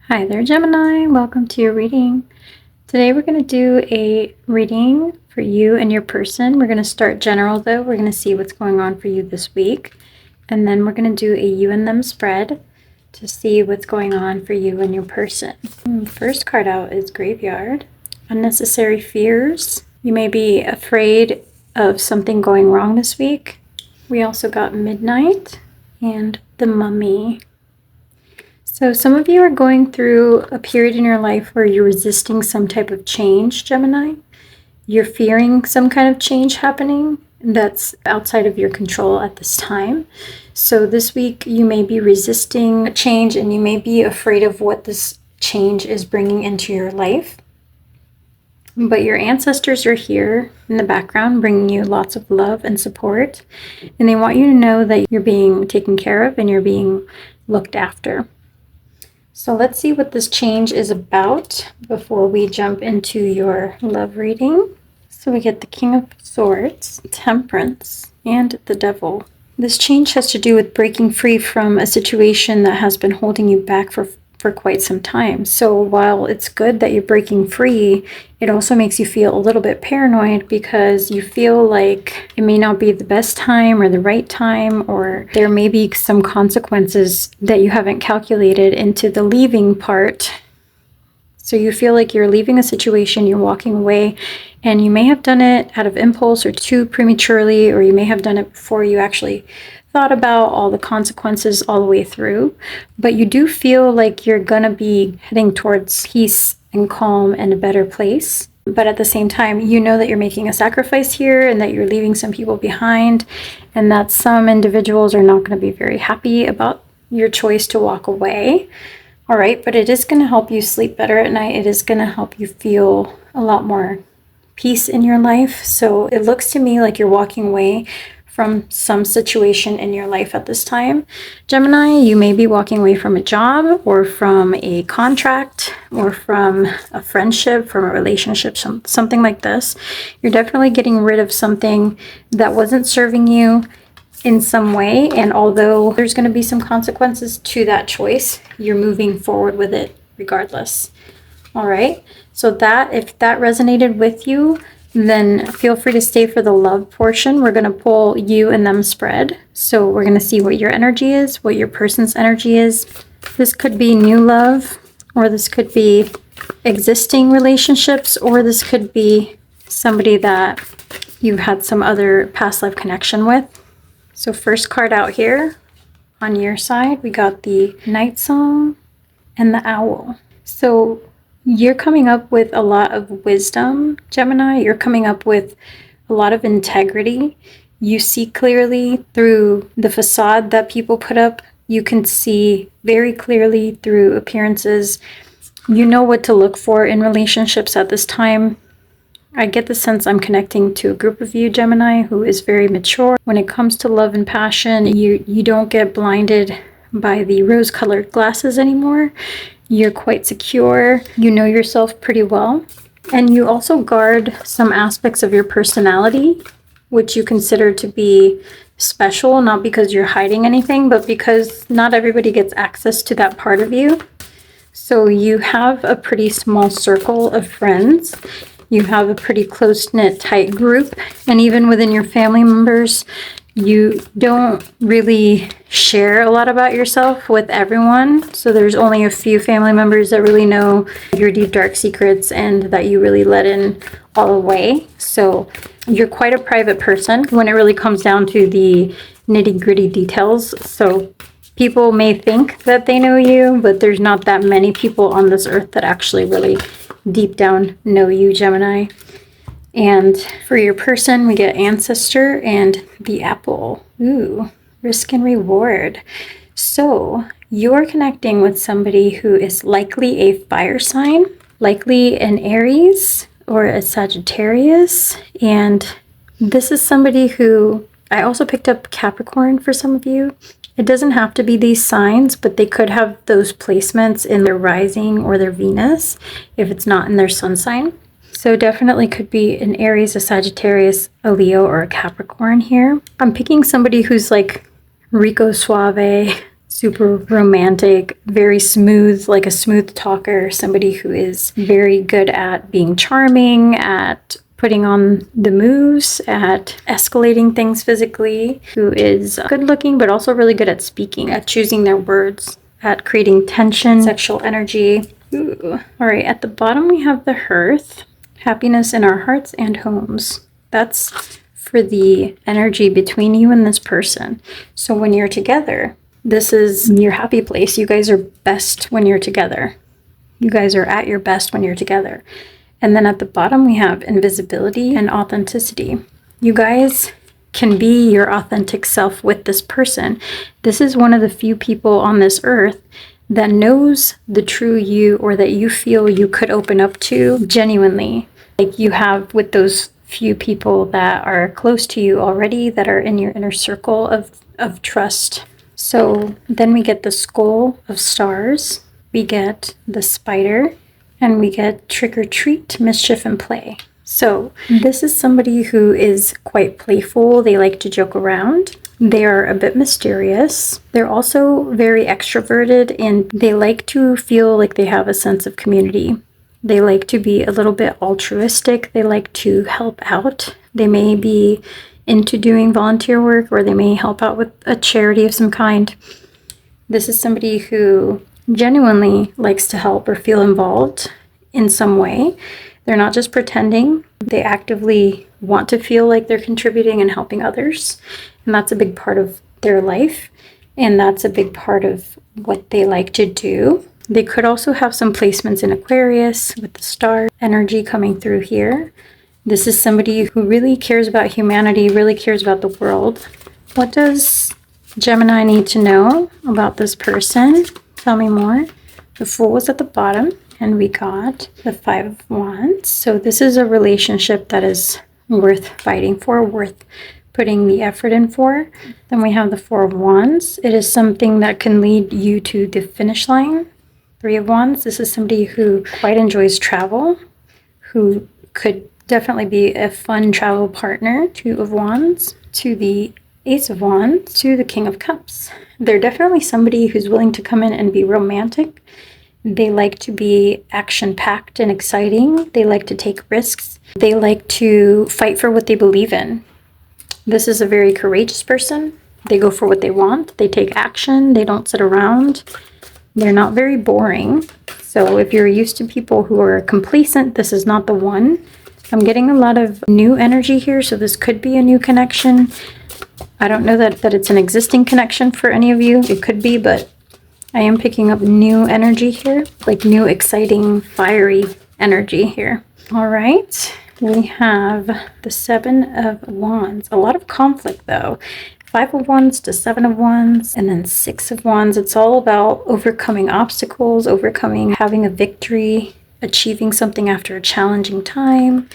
Hi there, Gemini. Welcome to your reading. Today we're going to do a reading for you and your person. We're going to start general though. We're going to see what's going on for you this week. And then we're going to do a you and them spread to see what's going on for you and your person. First card out is Graveyard. Unnecessary fears. You may be afraid of something going wrong this week. We also got Midnight and the Mummy. So some of you are going through a period in your life where you're resisting some type of change, Gemini. You're fearing some kind of change happening that's outside of your control at this time. So this week you may be resisting change and you may be afraid of what this change is bringing into your life. But your ancestors are here in the background bringing you lots of love and support. And they want you to know that you're being taken care of and you're being looked after. So let's see what this change is about before we jump into your love reading. So we get the King of Swords, Temperance, and the Devil. This change has to do with breaking free from a situation that has been holding you back for quite some time. So while it's good that you're breaking free, it also makes you feel a little bit paranoid because you feel like it may not be the best time or the right time, or there may be some consequences that you haven't calculated into the leaving part. So you feel like you're leaving a situation, you're walking away, and you may have done it out of impulse or too prematurely, or you may have done it before you actually thought about all the consequences all the way through. But you do feel like you're gonna be heading towards peace and calm and a better place. But at the same time, you know that you're making a sacrifice here and that you're leaving some people behind, and that some individuals are not going to be very happy about your choice to walk away. All right, but it is going to help you sleep better at night. It is going to help you feel a lot more peace in your life. So it looks to me like you're walking away from some situation in your life at this time. Gemini, you may be walking away from a job or from a contract or from a friendship, from a relationship, something like this. You're definitely getting rid of something that wasn't serving you in some way. And although there's going to be some consequences to that choice, you're moving forward with it regardless. All right. So if that resonated with you, then feel free to stay for the love portion. We're going to pull you and them spread. So we're going to see what your energy is, what your person's energy is. This could be new love, or this could be existing relationships, or this could be somebody that you've had some other past life connection with. So first card out here on your side, we got the Night Song and the Owl. So you're coming up with a lot of wisdom, Gemini. You're coming up with a lot of integrity. You see clearly through the facade that people put up. You can see very clearly through appearances. You know what to look for in relationships at this time. I get the sense I'm connecting to a group of you, Gemini, who is very mature. When it comes to love and passion, you don't get blinded by the rose-colored glasses anymore. You're quite secure. You know yourself pretty well. And you also guard some aspects of your personality, which you consider to be special, not because you're hiding anything, but because not everybody gets access to that part of you. So you have a pretty small circle of friends. You have a pretty close-knit, tight group. And even within your family members, you don't really share a lot about yourself with everyone. So there's only a few family members that really know your deep, dark secrets and that you really let in all the way. So you're quite a private person when it really comes down to the nitty-gritty details. So people may think that they know you, but there's not that many people on this earth that actually really deep down know you, Gemini. And for your person, we get Ancestor and the Apple. Ooh, risk and reward. So you're connecting with somebody who is likely a fire sign, likely an Aries or a Sagittarius. And this is somebody who, I also picked up Capricorn for some of you. It doesn't have to be these signs, but they could have those placements in their rising or their Venus if it's not in their sun sign. So definitely could be an Aries, a Sagittarius, a Leo, or a Capricorn here. I'm picking somebody who's like Rico Suave, super romantic, very smooth, like a smooth talker, somebody who is very good at being charming, at putting on the moves, at escalating things physically, who is good looking, but also really good at speaking, at choosing their words, at creating tension, sexual energy. Ooh. All right, at the bottom we have the hearth, happiness in our hearts and homes. That's for the energy between you and this person. So when you're together, this is your happy place. You guys are best when you're together. You guys are at your best when you're together. And then at the bottom, we have invisibility and authenticity. You guys can be your authentic self with this person. This is one of the few people on this earth that knows the true you, or that you feel you could open up to genuinely. Like you have with those few people that are close to you already, that are in your inner circle of trust. So then we get the skull of stars, we get the spider, and we get trick or treat, mischief, and play. So this is somebody who is quite playful. They like to joke around. They are a bit mysterious. They're also very extroverted, and they like to feel like they have a sense of community. They like to be a little bit altruistic. They like to help out. They may be into doing volunteer work, or they may help out with a charity of some kind. This is somebody who genuinely likes to help or feel involved in some way. They're not just pretending. They actively want to feel like they're contributing and helping others. And that's a big part of their life. And that's a big part of what they like to do. They could also have some placements in Aquarius with the star energy coming through here. This is somebody who really cares about humanity, really cares about the world. What does Gemini need to know about this person? Tell me more. The Fool was at the bottom, and we got the Five of Wands. So this is a relationship that is worth fighting for, worth putting the effort in for. Then we have the Four of Wands. It is something that can lead you to the finish line. Three of Wands. This is somebody who quite enjoys travel, who could definitely be a fun travel partner. Two of Wands to the Ace of Wands to the King of Cups. They're definitely somebody who's willing to come in and be romantic. They like to be action-packed and exciting. They like to take risks. They like to fight for what they believe in. This is a very courageous person. They go for what they want. They take action. They don't sit around. They're not very boring. So if you're used to people who are complacent, this is not the one. I'm getting a lot of new energy here, so this could be a new connection. I don't know that it's an existing connection for any of you. It could be, but I am picking up new energy here, like new, exciting, fiery energy here. All right, we have the Seven of Wands. A lot of conflict, though. Five of Wands to Seven of Wands, and then Six of Wands. It's all about overcoming obstacles, overcoming, having a victory, achieving something after a challenging time.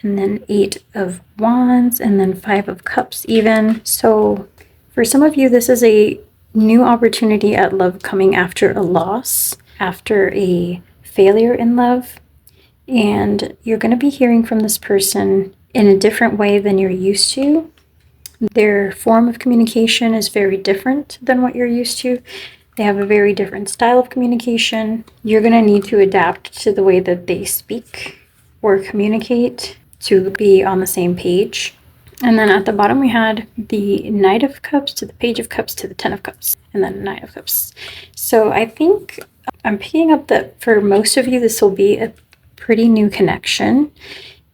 And then Eight of Wands, and then Five of Cups even. So for some of you, this is a new opportunity at love coming after a loss, after a failure in love. And you're going to be hearing from this person in a different way than you're used to. Their form of communication is very different than what you're used to. They have a very different style of communication. You're going to need to adapt to the way that they speak or communicate to be on the same page. And then at the bottom we had the Knight of Cups to the Page of Cups to the Ten of Cups, and then Knight of Cups. So I think I'm picking up that for most of you this will be a pretty new connection.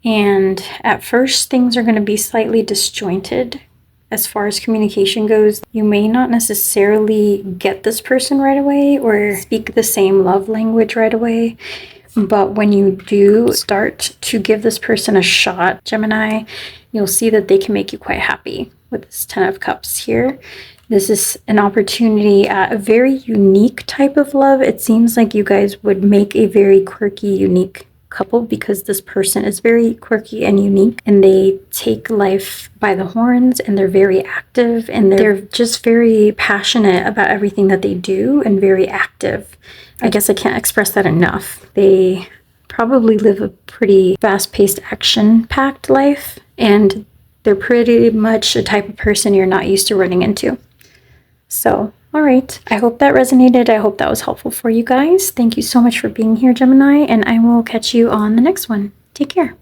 And at first things are going to be slightly disjointed as far as communication goes. You may not necessarily get this person right away or speak the same love language right away. But when you do start to give this person a shot, Gemini, you'll see that they can make you quite happy with this Ten of Cups here. This is an opportunity at a very unique type of love. It seems like you guys would make a very quirky, unique couple because this person is very quirky and unique, and they take life by the horns, and they're very active, and they're just very passionate about everything that they do and very active. I guess I can't express that enough. They probably live a pretty fast-paced, action-packed life, and they're pretty much a type of person you're not used to running into. So All right, I hope that resonated. I hope that was helpful for you guys. Thank you so much for being here, Gemini, and I will catch you on the next one. Take care.